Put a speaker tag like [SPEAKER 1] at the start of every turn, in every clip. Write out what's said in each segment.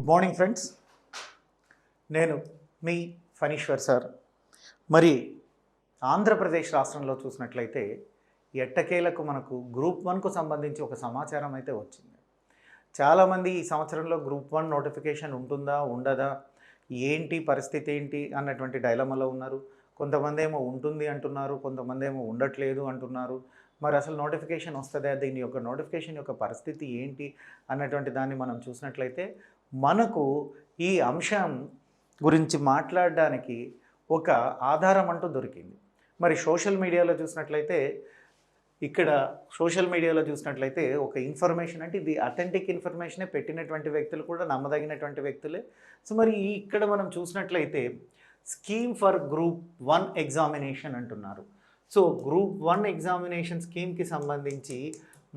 [SPEAKER 1] Good morning friends. నేను మీ ఫణీశ్వర్ sir. మరి ఆంధ్రప్రదేశ్ రాష్ట్రంలో చూసినట్లయితే ఎట్టకేలకు మనకు గ్రూప్ 1కు సంబంధించి ఒక సమాచారం అయితే వచ్చింది. చాలామంది ఈ సంవత్సరంలో గ్రూప్ 1 నోటిఫికేషన్ ఉంటుందా ఉండదా, ఏంటి పరిస్థితి ఏంటి అన్నటువంటి డైలమాలో ఉన్నారు. కొంతమంది ఏమో ఉంటుంది అంటున్నారు, కొంతమంది ఏమో ఉండట్లేదు అంటున్నారు. మరి అసలు నోటిఫికేషన్ వస్తుందా, దీని యొక్క నోటిఫికేషన్ యొక్క పరిస్థితి ఏంటి అన్నటువంటి దాన్ని మనం చూసినట్లయితే మనకు ఈ అంశం గురించి మాట్లాడడానికి ఒక ఆధారం అంటూ దొరికింది. మరి సోషల్ మీడియాలో చూసినట్లయితే ఒక ఇన్ఫర్మేషన్, అంటే ఇది అథెంటిక్ ఇన్ఫర్మేషనే పెట్టినటువంటి వ్యక్తులు కూడా నమ్మదగినటువంటి వ్యక్తులే. సో మరి ఇక్కడ మనం చూసినట్లయితే స్కీమ్ ఫర్ గ్రూప్ 1 ఎగ్జామినేషన్ అంటున్నారు. సో గ్రూప్ 1 ఎగ్జామినేషన్ స్కీమ్కి సంబంధించి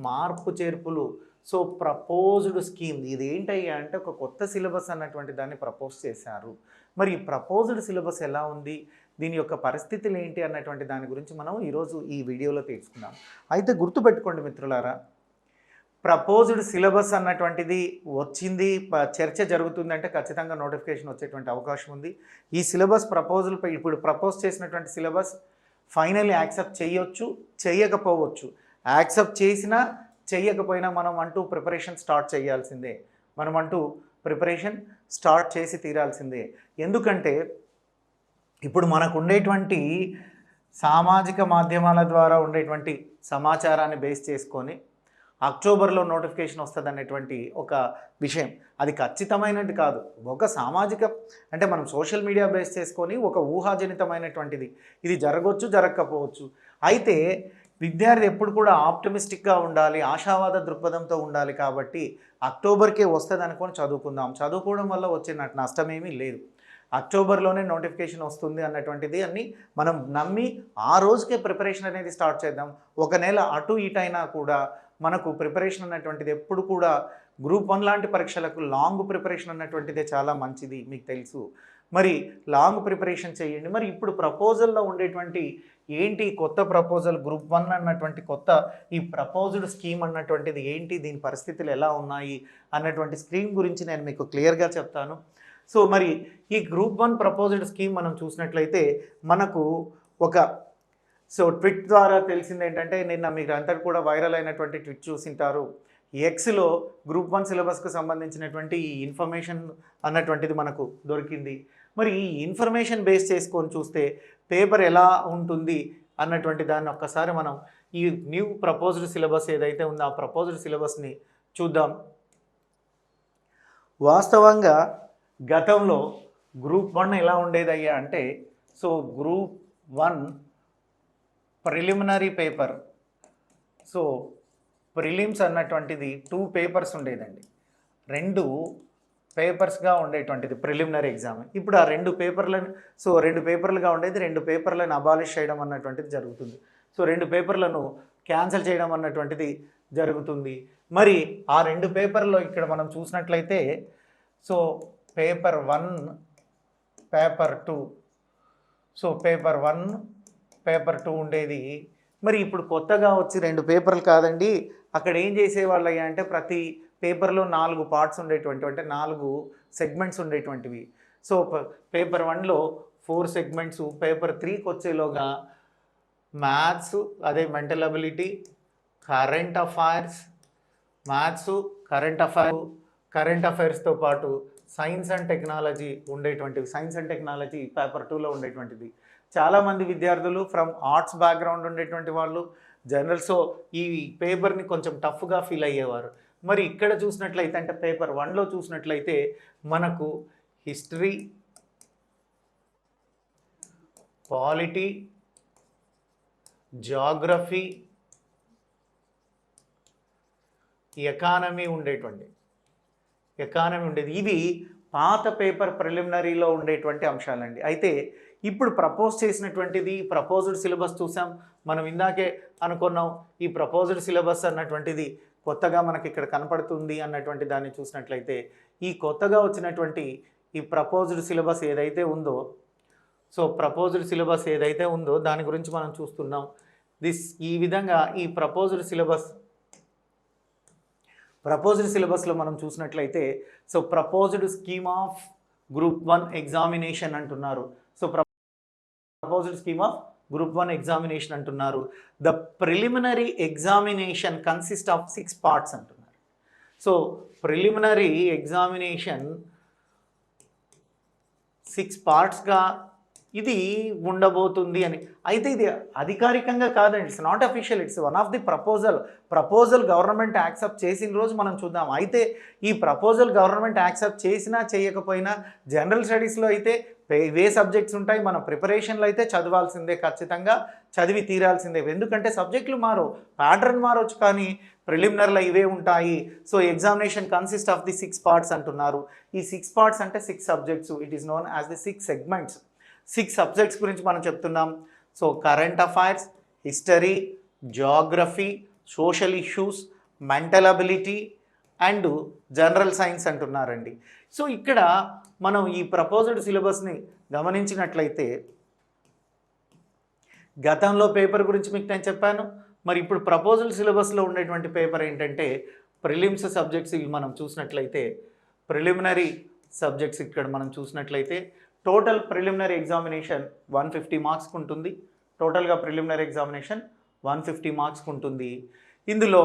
[SPEAKER 1] మార్పు చేర్పులు, సో ప్రపోజ్డ్ స్కీమ్ ఇది ఏంటయ్యా అంటే ఒక కొత్త సిలబస్ అన్నటువంటి దాన్ని ప్రపోజ్ చేశారు. మరి ఈ ప్రపోజ్డ్ సిలబస్ ఎలా ఉంది, దీని యొక్క పరిస్థితులు ఏంటి అన్నటువంటి దాని గురించి మనం ఈరోజు ఈ వీడియోలో తెలుసుకుందాం. అయితే గుర్తుపెట్టుకోండి మిత్రులారా, ప్రపోజ్డ్ సిలబస్ అన్నటువంటిది వచ్చింది, చర్చ జరుగుతుందంటే ఖచ్చితంగా నోటిఫికేషన్ వచ్చేటువంటి అవకాశం ఉంది. ఈ సిలబస్ ప్రపోజల్పై ఇప్పుడు ప్రపోజ్ చేసినటువంటి సిలబస్ ఫైనల్లీ యాక్సెప్ట్ చేయొచ్చు, చేయకపోవచ్చు. యాక్సెప్ట్ చేసినా చేయకపోయినా మనం అంటూ ప్రిపరేషన్ స్టార్ట్ చేయాల్సిందే, ప్రిపరేషన్ స్టార్ట్ చేసి తీరాల్సిందే. ఎందుకంటే ఇప్పుడు మనకు ఉండేటువంటి సామాజిక మాధ్యమాల ద్వారా ఉండేటువంటి సమాచారాన్ని బేస్ చేసుకొని అక్టోబర్లో నోటిఫికేషన్ వస్తుంది అనేటువంటి ఒక విషయం, అది ఖచ్చితమైనది కాదు. ఒక సామాజిక అంటే మనం సోషల్ మీడియా బేస్ చేసుకొని ఒక ఊహాజనితమైనటువంటిది, ఇది జరగవచ్చు జరగకపోవచ్చు. అయితే విద్యార్థి ఎప్పుడు కూడా ఆప్టమిస్టిక్గా ఉండాలి, ఆశావాద దృక్పథంతో ఉండాలి. కాబట్టి అక్టోబర్కే వస్తుంది అనుకొని చదువుకోవడం వల్ల వచ్చే నష్టమేమీ లేదు. అక్టోబర్లోనే నోటిఫికేషన్ వస్తుంది అన్నటువంటిది అన్ని మనం నమ్మి ఆ రోజుకే ప్రిపరేషన్ అనేది స్టార్ట్ చేద్దాం. ఒక నెల అటు ఇటైనా కూడా మనకు ప్రిపరేషన్ అన్నటువంటిది ఎప్పుడు కూడా గ్రూప్ 1 లాంటి పరీక్షలకు లాంగ్ ప్రిపరేషన్ అన్నటువంటిదే చాలా మంచిది, మీకు తెలుసు. మరి లాంగ్ ప్రిపరేషన్ చేయండి. మరి ఇప్పుడు ప్రపోజల్లో ఉండేటువంటి ఏంటి కొత్త ప్రపోజల్, గ్రూప్ 1 అన్నటువంటి కొత్త ఈ ప్రపోజ్డ్ స్కీమ్ అన్నటువంటిది ఏంటి, దీని పరిస్థితులు ఎలా ఉన్నాయి అన్నటువంటి స్కీమ్ గురించి నేను మీకు క్లియర్గా చెప్తాను. సో మరి ఈ గ్రూప్ 1 ప్రపోజ్డ్ స్కీమ్ మనం చూసినట్లయితే మనకు ట్విట్ ద్వారా తెలిసింది ఏంటంటే, నిన్న మీకు అంతా కూడా వైరల్ అయినటువంటి ట్విట్ చూసింటారు. ఎక్స్లో గ్రూప్ 1 సిలబస్కు సంబంధించినటువంటి ఈ ఇన్ఫర్మేషన్ అన్నటువంటిది మనకు దొరికింది. మరి ఈ ఇన్ఫర్మేషన్ బేస్ చేసుకొని చూస్తే పేపర్ ఎలా ఉంటుంది అన్నటువంటి దాన్ని ఒక్కసారి మనం ఈ న్యూ ప్రపోజ్డ్ సిలబస్ ఏదైతే ఉందో ఆ ప్రపోజ్డ్ సిలబస్ని చూద్దాం. వాస్తవంగా గతంలో గ్రూప్ 1 ఎలా ఉండేదయ్యా అంటే, so group 1 preliminary paper, so prelims అన్నటువంటిది 2 పేపర్స్ ఉండేదండి, 2 పేపర్స్గా ఉండేటువంటిది ప్రిలిమినరీ ఎగ్జామ్. ఇప్పుడు ఆ 2 పేపర్లుగా ఉండేది 2 పేపర్లను అబాలిష్ చేయడం అన్నటువంటిది జరుగుతుంది. సో 2 పేపర్లను క్యాన్సిల్ చేయడం అన్నటువంటిది జరుగుతుంది. మరి ఆ 2 పేపర్లో ఇక్కడ మనం చూసినట్లయితే so paper 1 paper 2, so paper 1 paper 2 ఉండేది. మరి ఇప్పుడు కొత్తగా వచ్చి 2 పేపర్లు కాదండి, అక్కడ ఏం చేసేవాళ్ళయ్యా అంటే ప్రతి పేపర్లో 4 పార్ట్స్ ఉండేటువంటివి, అంటే 4 సెగ్మెంట్స్ ఉండేటువంటివి. సో పేపర్ 1లో 4 సెగ్మెంట్స్, పేపర్ 3కి వచ్చేలోగా మ్యాథ్స్, అదే మెంటల్ అబిలిటీ, కరెంట్ అఫైర్స్తో పాటు సైన్స్ అండ్ టెక్నాలజీ ఉండేటువంటివి. సైన్స్ అండ్ టెక్నాలజీ పేపర్ 2లో ఉండేటువంటిది. చాలామంది విద్యార్థులు ఫ్రమ్ ఆర్ట్స్ బ్యాక్గ్రౌండ్ ఉండేటువంటి వాళ్ళు జనరల్స్లో ఈ పేపర్ని కొంచెం టఫ్గా ఫీల్ అయ్యేవారు. మరి ఇక్కడ చూసినట్లయితే అంటే పేపర్ 1లో చూసినట్లయితే మనకు హిస్టరీ, పాలిటీ, జాగ్రఫీ, ఎకానమీ ఉండేది. ఇవి పాత పేపర్ ప్రిలిమినరీలో ఉండేటువంటి అంశాలండి. అయితే ఇప్పుడు ప్రపోజ్ చేసినటువంటిది ప్రపోజ్డ్ సిలబస్ చూసాం. మనం ఇందాకే అనుకున్నాం ఈ ప్రపోజ్డ్ సిలబస్ అన్నటువంటిది కొత్తగా మనకి ఇక్కడ కనపడుతుంది అన్నటువంటి దాన్ని చూసినట్లయితే ఈ కొత్తగా వచ్చినటువంటి ఈ ప్రపోజ్డ్ సిలబస్ ఏదైతే ఉందో, సో ప్రపోజ్డ్ సిలబస్ ఏదైతే ఉందో దాని గురించి మనం చూస్తున్నాం. ఈ విధంగా ఈ ప్రపోజ్డ్ సిలబస్ ప్రపోజ్డ్ సిలబస్లో మనం చూసినట్లయితే so proposed scheme of group 1 examination అంటున్నారు. So proposed scheme of group 1 examination అంటున్నారు. The preliminary examination consist of 6 parts అంటున్నారు. సో ప్రిలిమినరీ ఎగ్జామినేషన్ 6 పార్ట్స్గా ఇది ఉండబోతుంది అని. అయితే ఇది అధికారికంగా కాదండి, it's not official, it's one of the proposal government accept చేసిన రోజు మనం చూద్దాం. అయితే ఈ ప్రపోజల్ గవర్నమెంట్ యాక్సెప్ట్ చేసినా చేయకపోయినా జనరల్ స్టడీస్లో అయితే ఇవే సబ్జెక్ట్స్ ఉంటాయి. మన ప్రిపరేషన్లో అయితే చదవాల్సిందే, ఖచ్చితంగా చదివి తీరాల్సిందే. ఎందుకంటే సబ్జెక్టులు ప్యాటర్న్ మారొచ్చు, కానీ ప్రిలిమినరీలో ఇవే ఉంటాయి. So examination consist of the 6 parts అంటున్నారు. ఈ 6 పార్ట్స్ అంటే 6 subjects. It is known as the 6 segments. 6 subjects గురించి మనం చెప్తున్నాం. So current affairs, history, Geography, social issues, mental ability and general science అంటున్నారండి. సో ఇక్కడ మనం ఈ ప్రపోజ్డ్ సిలబస్ని గమనించినట్లయితే గతంలో పేపర్ గురించి మీకు నేను చెప్పాను. మరి ఇప్పుడు ప్రపోజల్ సిలబస్లో ఉండేటువంటి పేపర్ ఏంటంటే ప్రిలిమ్స్ సబ్జెక్ట్స్. ఇవి మనం చూసినట్లయితే ప్రిలిమినరీ సబ్జెక్ట్స్ ఇక్కడ మనం చూసినట్లయితే టోటల్ ప్రిలిమినరీ ఎగ్జామినేషన్ 150 మార్క్స్కి ఉంటుంది. టోటల్గా ప్రిలిమినరీ ఎగ్జామినేషన్ 150 మార్క్స్కి ఉంటుంది. ఇందులో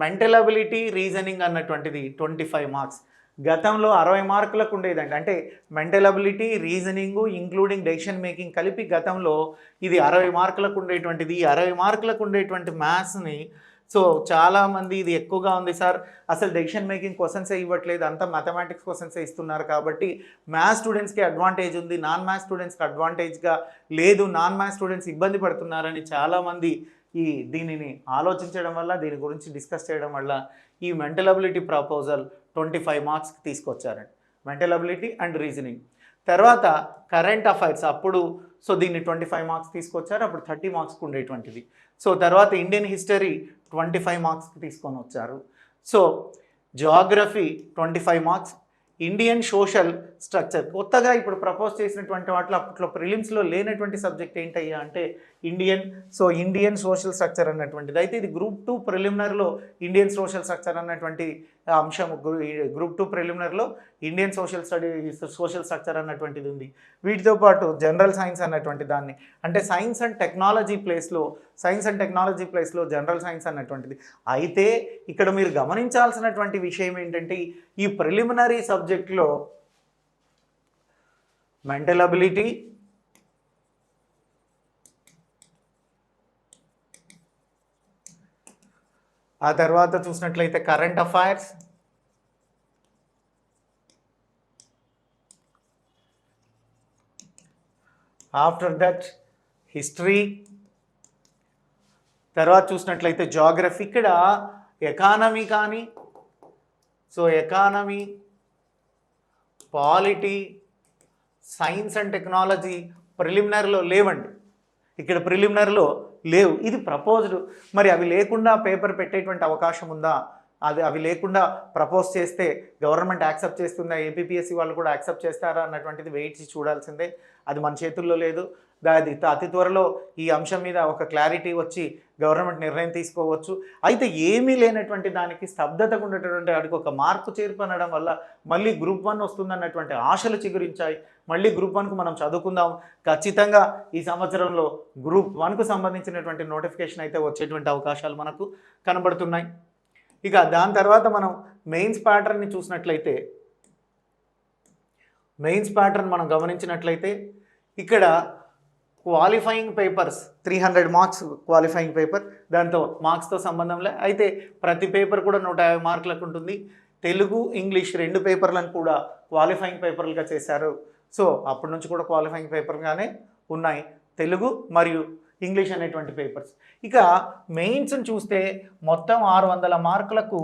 [SPEAKER 1] మెంటల్ అబిలిటీ, రీజనింగ్ అన్నటువంటిది 25 మార్క్స్. గతంలో 60 మార్కులకు ఉండేదండి. అంటే mental ability, reasoning including decision making కలిపి గతంలో ఇది 60 మార్కులకు ఉండేటువంటిది. ఈ 60 మార్కులకు ఉండేటువంటి మ్యాథ్స్ని సో చాలామంది ఇది ఎక్కువగా ఉంది సార్, అసలు డెసిషన్ మేకింగ్ క్వశ్చన్సే ఇవ్వట్లేదు, అంతా మ్యాథమెటిక్స్ క్వశ్చన్సే ఇస్తున్నారు, కాబట్టి మ్యాథ్స్ స్టూడెంట్స్కి అడ్వాంటేజ్ ఉంది, నాన్ మ్యాథ్స్ స్టూడెంట్స్కి అడ్వాంటేజ్గా లేదు, నాన్ మ్యాథ్స్ స్టూడెంట్స్ ఇబ్బంది పడుతున్నారని చాలామంది దీనిని ఆలోచించడం వల్ల, దీని గురించి డిస్కస్ చేయడం వల్ల ఈ మెంటల్ అబిలిటీ ప్రపోజల్ 25 మార్క్స్కి తీసుకొచ్చారండి. Mental ability and reasoning. తర్వాత కరెంట్ అఫైర్స్ అప్పుడు సో దీన్ని 25 మార్క్స్ తీసుకొచ్చారు, అప్పుడు 30 మార్క్స్కి ఉండేటువంటిది. సో తర్వాత ఇండియన్ హిస్టరీ 25 మార్క్స్కి తీసుకొని వచ్చారు. So Geography 25 marks, Indian social structure కొత్తగా ఇప్పుడు ప్రపోజ్ చేసినటువంటి వాటిలో అప్పట్లో ప్రిలిమ్స్లో లేనటువంటి సబ్జెక్ట్ ఏంటయ్యా అంటే ఇండియన్ సోషల్ స్ట్రక్చర్ అన్నటువంటిది. అయితే ఇది గ్రూప్ 2 ప్రిలిమినరీలో ఇండియన్ సోషల్ స్ట్రక్చర్ అన్నటువంటి అంశం, గ్రూప్ 2 ప్రిలిమినరీలో ఇండియన్ సోషల్ స్ట్రక్చర్ అన్నటువంటిది ఉంది. వీటితో పాటు జనరల్ సైన్స్ అన్నటువంటి దాన్ని, అంటే సైన్స్ అండ్ టెక్నాలజీ ప్లేస్లో జనరల్ సైన్స్ అన్నటువంటిది. అయితే ఇక్కడ మీరు గమనించాల్సినటువంటి విషయం ఏంటంటే ఈ ప్రిలిమినరీ సబ్జెక్ట్లో మెంటల్ అబిలిటీ, ఆ తర్వాత చూసినట్లయితే current affairs, after that history, తర్వాత చూసినట్లయితే జియోగ్రఫీ. ఇక్కడ ఎకానమీ కానీ so economy, polity, science and technology ప్రిలిమినరీలో లేవండి. ఇక్కడ ప్రిలిమినరీలో లేవు, ఇది ప్రపోజ్డ్. మరి అవి లేకుండా పేపర్ పెట్టేటువంటి అవకాశం ఉందా? అవి లేకుండా ప్రపోజ్ చేస్తే గవర్నమెంట్ యాక్సెప్ట్ చేస్తుందా, ఏపీపీఎస్సీ వాళ్ళు కూడా యాక్సెప్ట్ చేస్తారా అన్నటువంటిది వెయిట్ చూడాల్సిందే. అది మన చేతుల్లో లేదు. అది అతి త్వరలో ఈ అంశం మీద ఒక క్లారిటీ వచ్చి గవర్నమెంట్ నిర్ణయం తీసుకోవచ్చు. అయితే ఏమీ లేనటువంటి దానికి స్తబ్దతగా ఉండేటటువంటి వాడికి ఒక మార్పు చేర్పు అనడం వల్ల మళ్ళీ గ్రూప్ 1 వస్తుందన్నటువంటి ఆశలు చిగురించాయి. మళ్ళీ గ్రూప్ 1కు మనం చదువుకుందాం. ఖచ్చితంగా ఈ సంవత్సరంలో గ్రూప్ 1కు సంబంధించినటువంటి నోటిఫికేషన్ అయితే వచ్చేటువంటి అవకాశాలు మనకు కనబడుతున్నాయి. ఇక దాని తర్వాత మనం మెయిన్స్ ప్యాటర్న్ని చూసినట్లయితే, మెయిన్స్ ప్యాటర్న్ మనం గమనించినట్లయితే ఇక్కడ qualifying papers 300 marks qualifying paper, దాంతో మార్క్స్తో సంబంధం లే. అయితే ప్రతి పేపర్ కూడా 150 మార్కులకు ఉంటుంది. తెలుగు, ఇంగ్లీష్ 2 పేపర్లను కూడా క్వాలిఫైయింగ్ పేపర్లుగా చేశారు. సో అప్పటి నుంచి కూడా క్వాలిఫైయింగ్ పేపర్గానే ఉన్నాయి తెలుగు మరియు ఇంగ్లీష్ అనేటువంటి పేపర్స్. ఇక మెయిన్స్ని చూస్తే మొత్తం 600 మార్కులకు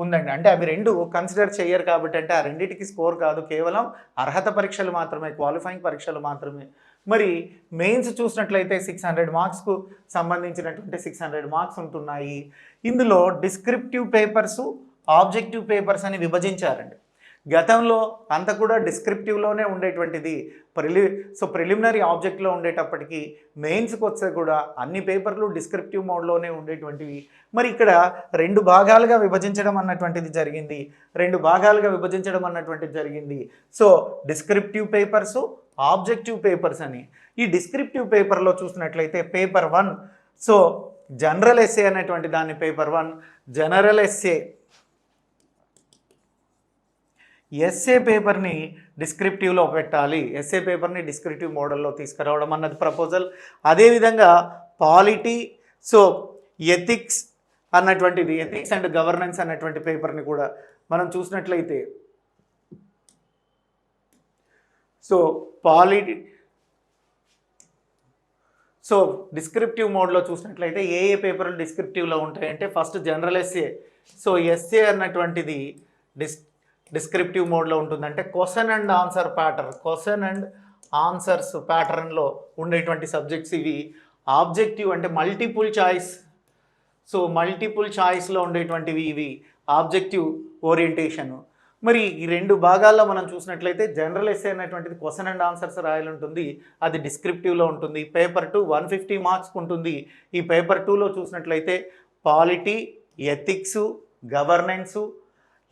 [SPEAKER 1] ఉందండి. అంటే అవి 2 కన్సిడర్ చేయరు కాబట్టి, అంటే ఆ రెండింటికి స్కోర్ కాదు, కేవలం అర్హత పరీక్షలు మాత్రమే, క్వాలిఫైయింగ్ పరీక్షలు మాత్రమే. మరి మెయిన్స్ చూసినట్లయితే 600 మార్క్స్కు సంబంధించినటువంటి 600 మార్క్స్ ఉంటున్నాయి. ఇందులో డిస్క్రిప్టివ్ పేపర్సు, ఆబ్జెక్టివ్ పేపర్స్ అని విభజించారండి. గతంలో అంత కూడా డిస్క్రిప్టివ్లోనే ఉండేటువంటిది ప్రిలిమినరీ ఆబ్జెక్ట్లో ఉండేటప్పటికీ మెయిన్స్కి వస్తే కూడా అన్ని పేపర్లు డిస్క్రిప్టివ్ మోడ్లోనే ఉండేటువంటివి. మరి ఇక్కడ 2 భాగాలుగా విభజించడం అన్నటువంటిది జరిగింది. So descriptive papers, objective papers అని. ఈ డిస్క్రిప్టివ్ పేపర్లో చూసినట్లయితే పేపర్ 1 సో జనరల్ ఎస్సే అనేటువంటి దాన్ని పేపర్ 1 జనరల్ ఎస్సే పేపర్ని డిస్క్రిప్టివ్లో పెట్టాలి, ఎస్సే పేపర్ని డిస్క్రిప్టివ్ మోడల్లో తీసుకురావడం అన్నది ప్రపోజల్. అదేవిధంగా పాలిటీ సో ఎథిక్స్ అన్నటువంటిది, ఎథిక్స్ అండ్ గవర్నెన్స్ అన్నటువంటి పేపర్ని కూడా మనం చూసినట్లయితే సో డిస్క్రిప్టివ్ మోడ్లో చూసినట్లయితే ఏ పేపర్లు డిస్క్రిప్టివ్లో ఉంటాయంటే first general essay. So essay అన్నటువంటిది డిస్క్రిప్టివ్ మోడ్లో ఉంటుందంటే క్వశ్చన్ అండ్ ఆన్సర్స్ ప్యాటర్న్లో ఉండేటువంటి సబ్జెక్ట్స్ ఇవి. ఆబ్జెక్టివ్ అంటే మల్టిపుల్ చాయిస్లో ఉండేటువంటివి ఇవి ఆబ్జెక్టివ్ ఓరియంటేషన్. మరి ఈ 2 భాగాల్లో మనం చూసినట్లయితే జనరల్ ఎస్సే అనేటువంటిది క్వశ్చన్ అండ్ ఆన్సర్స్ రాయాలి ఉంటుంది, అది డిస్క్రిప్టివ్లో ఉంటుంది. పేపర్ 2 150 మార్క్స్ ఉంటుంది. ఈ పేపర్ 2లో చూసినట్లయితే పాలిటీ,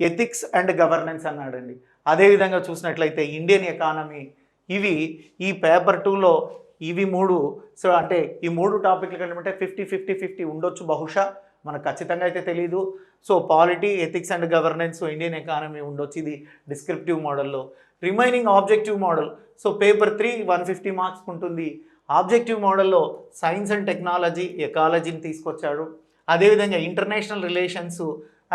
[SPEAKER 1] ఎథిక్స్ అండ్ గవర్నెన్స్ అన్నాడండి. అదేవిధంగా చూసినట్లయితే ఇండియన్ ఎకానమీ, ఇవి ఈ పేపర్ 2లో ఇవి 3. సో అంటే ఈ 3 టాపిక్లు కంటే 50-50-50 ఉండొచ్చు బహుశా, మనకు ఖచ్చితంగా అయితే తెలియదు. So polity, ethics and governance, Indian economy ఉండొచ్చు ఇది డిస్క్రిప్టివ్ మోడల్లో. Remaining objective model so paper 3 150 marks ఉంటుంది. ఆబ్జెక్టివ్ మోడల్లో సైన్స్ అండ్ టెక్నాలజీ, ఎకాలజీని తీసుకొచ్చాడు. అదేవిధంగా international relations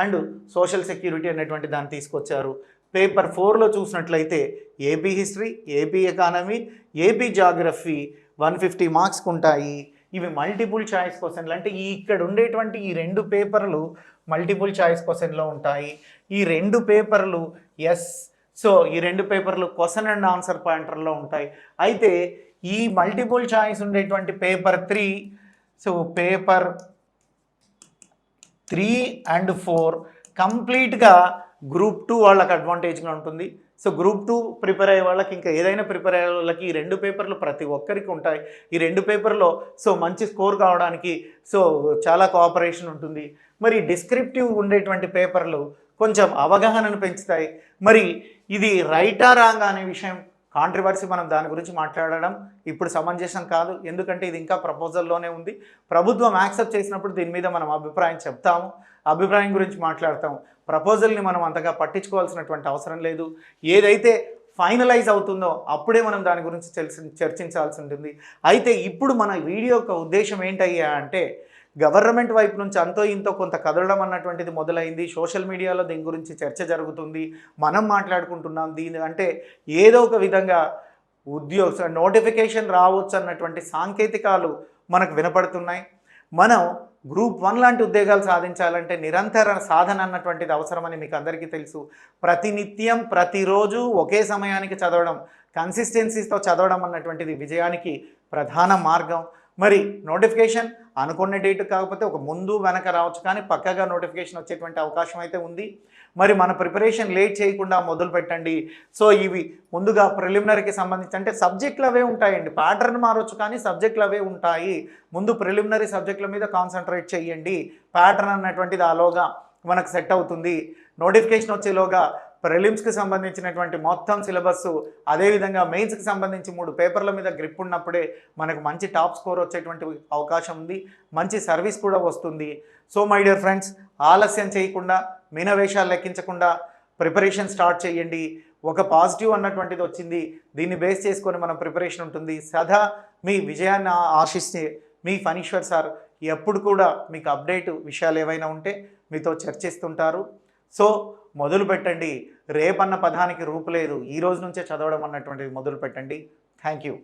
[SPEAKER 1] and social security అనేటువంటి దాన్ని తీసుకొచ్చారు. పేపర్ 4లో చూసినట్లయితే AP history, AP economy, AP geography 150 మార్క్స్కి ఉంటాయి. ఇవి మల్టిపుల్ చాయిస్ క్వశ్చన్లు, అంటే ఇక్కడ ఉండేటువంటి ఈ 2 పేపర్లు మల్టిపుల్ చాయిస్ క్వశ్చన్లో ఉంటాయి. ఈ 2 పేపర్లు ఈ 2 పేపర్లు క్వశ్చన్ అండ్ ఆన్సర్ పాయింటర్లో ఉంటాయి. అయితే ఈ మల్టిపుల్ చాయిస్ ఉండేటువంటి పేపర్ 3 పేపర్ 3 and 4 కంప్లీట్గా గ్రూప్ 2 వాళ్ళకి అడ్వాంటేజ్గా ఉంటుంది. సో గ్రూప్ 2 ప్రిపేర్ అయ్యే వాళ్ళకి, ఇంకా ఏదైనా ప్రిపేర్ అయ్యే వాళ్ళకి ఈ 2 పేపర్లు ప్రతి ఒక్కరికి ఉంటాయి. ఈ 2 పేపర్లో మంచి స్కోర్ కావడానికి చాలా కోఆపరేషన్ ఉంటుంది. మరి డిస్క్రిప్టివ్ ఉండేటువంటి పేపర్లు కొంచెం అవగాహనను పెంచుతాయి. మరి ఇది రైటా రాంగ్ అనే విషయం కాంట్రవర్సీ, మనం దాని గురించి మాట్లాడడం ఇప్పుడు సమంజసం కాదు, ఎందుకంటే ఇది ఇంకా ప్రపోజల్లోనే ఉంది. ప్రభుత్వం యాక్సెప్ట్ చేసినప్పుడు దీని మీద మనం అభిప్రాయం చెప్తాము, అభిప్రాయం గురించి మాట్లాడతాము. ప్రపోజల్ని మనం అంతగా పట్టించుకోవాల్సినటువంటి అవసరం లేదు. ఏదైతే ఫైనలైజ్ అవుతుందో అప్పుడే మనం దాని గురించి చర్చించాల్సి ఉంటుంది. అయితే ఇప్పుడు మన వీడియో యొక్క ఉద్దేశం ఏంటయ్యా అంటే, గవర్నమెంట్ వైపు నుంచి అంతో ఇంతో కొంత కదలడం అన్నటువంటిది మొదలైంది. సోషల్ మీడియాలో దీని గురించి చర్చ జరుగుతుంది, మనం మాట్లాడుకుంటున్నాం. దీని అంటే ఏదో ఒక విధంగా నోటిఫికేషన్ రావచ్చు అన్నటువంటి సాంకేతికాలు మనకు వినపడుతున్నాయి. మనం గ్రూప్ 1 లాంటి ఉద్యోగాలు సాధించాలంటే నిరంతర సాధన అన్నటువంటిది అవసరమని మీకు అందరికీ తెలుసు. ప్రతినిత్యం ప్రతిరోజు ఒకే సమయానికి చదవడం, కన్సిస్టెన్సీతో చదవడం అన్నటువంటిది విజయానికి ప్రధాన మార్గం. మరి నోటిఫికేషన్ అనుకున్న డేట్ కాకపోతే ఒక ముందు వెనక రావచ్చు, కానీ పక్కగా నోటిఫికేషన్ వచ్చేటువంటి అవకాశం అయితే ఉంది. మరి మన ప్రిపరేషన్ లేట్ చేయకుండా మొదలు పెట్టండి. ఇవి ముందుగా ప్రిలిమినరీకి సంబంధించి అంటే సబ్జెక్టులు అవే ఉంటాయండి, ప్యాటర్న్ మారవచ్చు కానీ సబ్జెక్టులు అవే ఉంటాయి. ముందు ప్రిలిమినరీ సబ్జెక్టుల మీద కాన్సన్ట్రేట్ చేయండి, ప్యాటర్న్ అన్నటువంటిది ఆలోగా మనకు సెట్ అవుతుంది. నోటిఫికేషన్ వచ్చేలోగా ప్రిలిమ్స్కి సంబంధించినటువంటి మొత్తం సిలబస్, అదేవిధంగా మెయిన్స్కి సంబంధించి 3 పేపర్ల మీద గ్రిప్ ఉన్నప్పుడే మనకు మంచి టాప్ స్కోర్ వచ్చేటువంటి అవకాశం ఉంది, మంచి సర్వీస్ కూడా వస్తుంది. మై డియర్ ఫ్రెండ్స్, ఆలస్యం చేయకుండా, మీనవేషాలు లెక్కించకుండా ప్రిపరేషన్ స్టార్ట్ చేయండి. ఒక పాజిటివ్ అన్నటువంటిది వచ్చింది, దీన్ని బేస్ చేసుకొని మనం ప్రిపరేషన్ ఉంటుంది. సదా మీ విజయాన్ని ఆశిస్తే మీ ఫణీశ్వర్ సార్ ఎప్పుడు కూడా మీకు అప్డేట్ విషయాలు ఏవైనా ఉంటే మీతో చర్చిస్తుంటారు. మొదలు పెట్టండి. రేపన్న పదానికి రూపు లేదు, ఈ రోజు నుంచే చదవడం అన్నటువంటిది మొదలు పెట్టండి. Thank you.